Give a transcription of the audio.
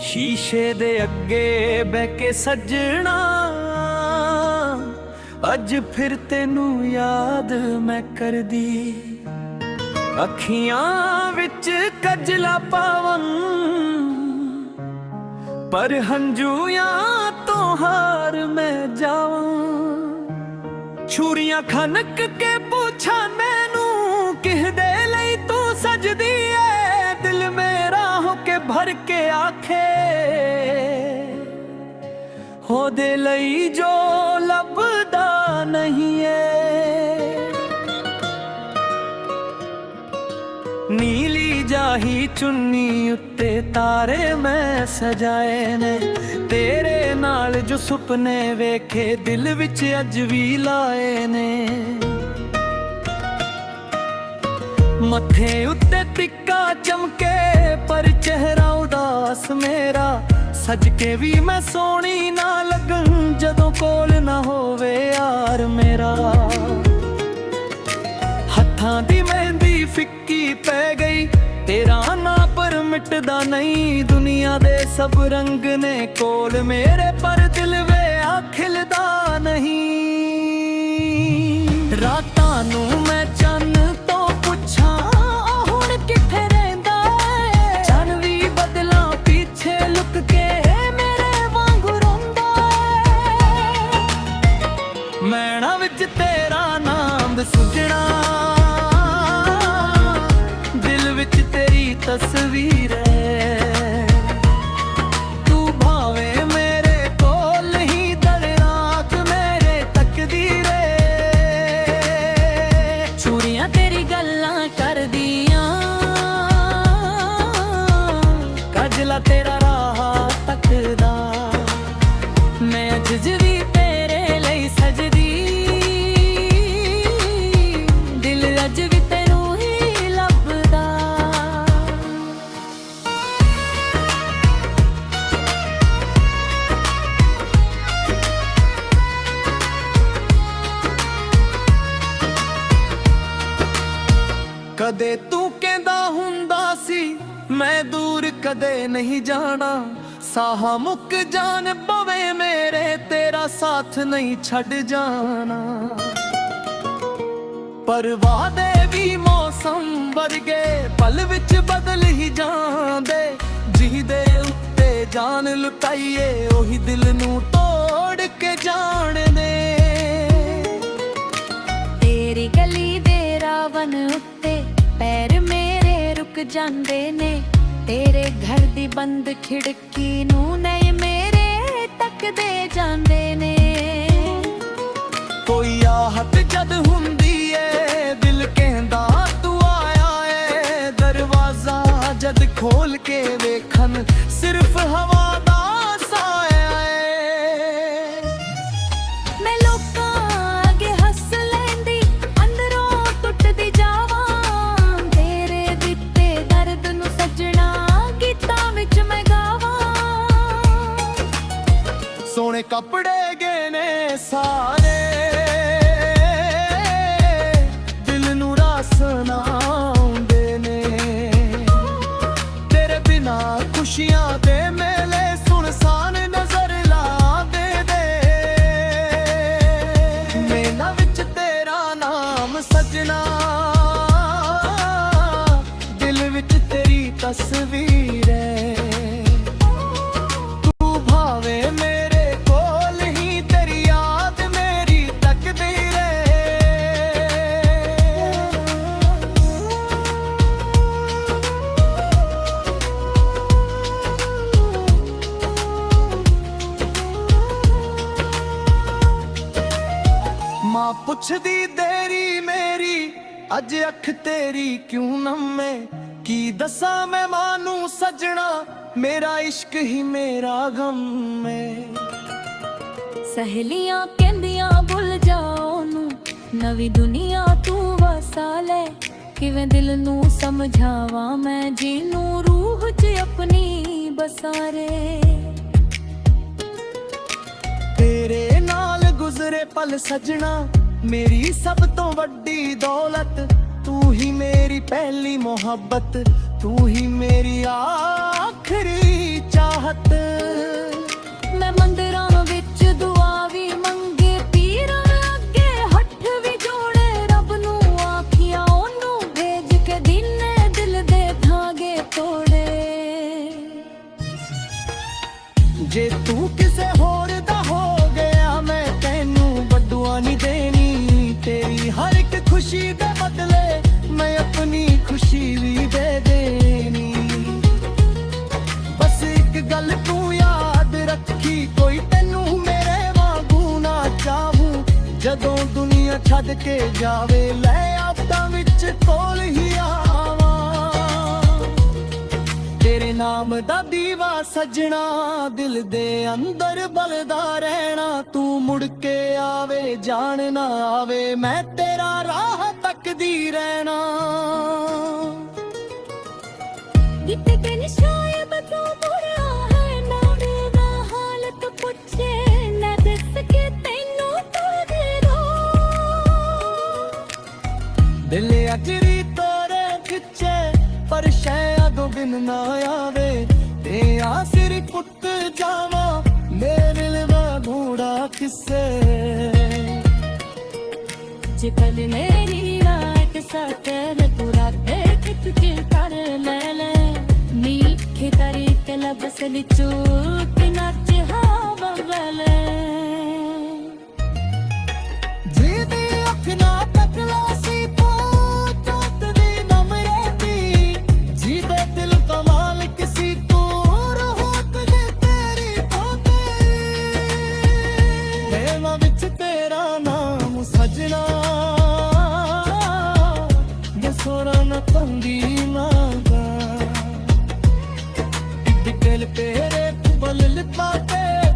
शीशे दे अगे बह के सजना, अज फिर तेनू याद मैं कर दी। अखियां विच कजला पावन, पर हंजूया तो हार मैं जावां। छुरियां खनक के पूछा मैनू किहदे लई तू सजदी है। दिल मेरा हो के भर के आखे हो दे लई जो लभदा नहीं है। नीली जाही चुन्नी उत्ते तारे मैं सजाए ने, तेरे नाल जो सुपने वेखे दिल विच अज भी लाए ने। मथे उत्ते टिक्का चमके पर चेहरा उदास मेरा, सज के भी मैं सोनी ना लगन जदों कोल ना होवे यार मेरा। हत्थां दी मेहंदी फिक्की पै गई, तेरा ना पर मिटदा नहीं। दुनिया दे सब रंग ने कोल मेरे, पर दिल वे खिलदा नहीं। रातां नू मैं चन्न तो पुछां हुण किथे रहिंदा है। चन्न वी बदलां पीछे लुक के मेरे वांगू रोंदा है। मैणा विच तेरा नाम सुझना, दिल विच तेरी तस्वीर है। तू भावे मेरे कोल ही दरनाक मेरे तकदीर है। चूड़ियां तेरी गल्लां कर दियां, कजला तेरा राह तकदा। मैं अज भी तेरे लई सजदी, दिल अज भी तेनू ही लभदा। कदे तू कहंदा हुंदा सी मैं दूर कदे नहीं जाना। साहा मुक जान पवे मेरे, तेरा साथ नहीं छड़ जाना। पर वादे भी मौसम वर्गे पल विच बदल ही जांदे। जिहदे उत्ते जान लुटाइए ओही दिल नू तोड़ के जान दे। तेरी गली दे रावण उत्ते पैर मेरे रुक जांदे ने। तेरे घर दी बंद खिड़की नू नए मेरे तकदे जांदे ने। कोई आहट जद हुंदी है दिल कहंदा तू आया है। दरवाजा जद खोल के वेखन सिर्फ हवा दा साया है। मैं लोकां अगे हस लैंदी अंदरों टुटदी जावां। तेरे दित्ते दर्द नू सजना गीतां विच मैं गावां। सोने कपड़े गहने सारे दिल नू रास ना आउंदे ने। तेरे बिना खुशियां दे मेले सुनसान नजर लांदे दे। मेला विच तेरा नाम सजना, दिल विच तेरी तस्वीर है। तू भावे मेरे कोल ही तेरी याद मेरी तकदीर है। मां पुछदी देरी मेरी अज अख तेरी क्यों नमे। की दसा मैं मानू सजना, मेरा इश्क ही मेरा गम है। सहेलियां कहंदियां भुल जाओ नू, नवी दुनिया तू वसा ले। किवें दिल नू समझावां मैं जीनू रूह च अपनी बसारे। तेरे नाल गुजरे पल सजना, मेरी सब तो वड्डी दौलत। तू ही मेरी पहली मोहब्बत, तू ही मेरी आखिरी चाहत। ਹੱਥ ਮੈਂ ਮੰਦਿਰਾਂ ਵਿੱਚ ਦੁਆ ਵੀ ਮੰਗੇ ਪੀਰਾਂ ਅੱਗੇ ਹੱਥ ਵੀ ਜੋੜੇ ਰੱਬ ਨੂੰ ਆਖਿਆ ਉਹਨੂੰ ਭੇਜ ਕੇ ਦੀਨੇ ਦਿਲ ਦੇ ਧਾਗੇ ਤੋੜੇ ਜੇ ਤੂੰ ਕਿਸੇ ਹੋਰ ਦਾ ਹੋ ਗਿਆ ਮੈਂ ਤੈਨੂੰ ਬਦਦੁਆ ਨਹੀਂ ਦੇਣੀ ਤੇਰੀ ਹਰ ਇੱਕ ਖੁਸ਼ੀ ਦੇ ਬਦਲੇ ਮੈਂ ਆਪਣੀ ਖੁਸ਼ੀ ਵੀ ਦੇ ਦੇਣੀ ਬਸ ਇੱਕ ਗੱਲ ਤੂੰ ਯਾਦ ਰੱਖੀ ਕੋਈ ਤੈਨੂੰ ਮੇਰੇ ਵਾਂਗੂ ਨਾ ਚਾਹੂੰ ਜਦੋਂ ਦੁਨੀਆ ਛੱਡ ਕੇ ਜਾਵੇ ਲੈ ਆਪਦਾ ਵਿੱਚ ਕੋਲ ਹੀ ਆਵਾਂ ਤੇਰੇ ਨਾਮ ਦਾ ਦੀਵਾ ਸਜਣਾ ਦਿਲ ਦੇ ਅੰਦਰ ਬਲਦਾ ਰਹਿਣਾ ਤੂੰ ਮੁੜ ਕੇ ਆਵੇ ਜਾਣ ਨਾ ਆਵੇ ਮੈਂ ਤੇਰਾ ਰਾਹ ਤੱਕਦੀ ਰਹਿਣਾ ਕਿਤੇ ਕਿ ਸ਼ਾਇਦ ਤੂੰ ਮੁੜਿਆ ਹੈ ਨਾ ਮੇਰਾ ਹਾਲਤ ਪੁੱਛੇ ਨਾ ਦੱਸ ਕੇ ਤੈਨੂੰ ਤੁਝੇ ਰੋ ਦਿਲ ਅਜਰੀ ਤੋਰੇ ਖਿੱਚੇ ਪਰ ਸ਼ਾਇਦ ਬਿਨ ਨਾ ਆਵੇ ਤੇ ਆਸਿਰ ਕੁੱਟ ਜਾਵਾਂ ਮੇਰੇ ਲਵਾ ਘੋੜਾ ਕਿਸੇ ਜੇ ਕੱਲ ਮੇਰੀ ਰਾਤ ਸਤਰ ਪੂਰਾ ਦੇਖ ਤੁਝੇ ਕਰ ਲੈ ਨੀਠੇ ਤਰੀਕੇ ਲਬਸ ਨਿਚੂਟ ਨੱਚ ਹਵਾ ਵਲੇ ਜਿਹਦੀ ਅੱਖ ਨਾ ਤੱਕਲਾ ਸੀ ਪੋਚਤ ਦੀ ਨਮਰੇ ਦੀ ਜਿਹਦੇ ਦਿਲ ਕਮਾਲ ਕਿਸੀ ਤੂਰ ਹੋਤ ਦੇ ਤੇਰੀ ਪੋਤੇ ਦੇਵਾਂ ਵਿੱਚ ਤੇਰਾ ਨਾਮ ਸਜਣਾ ਸੋਰਾ ਨਾ ਤੰਦੀ ਮਾਗਾ ਦਿਲ ਤੇਰੇ ਬਲ ਲਿਪਾ ਤੇ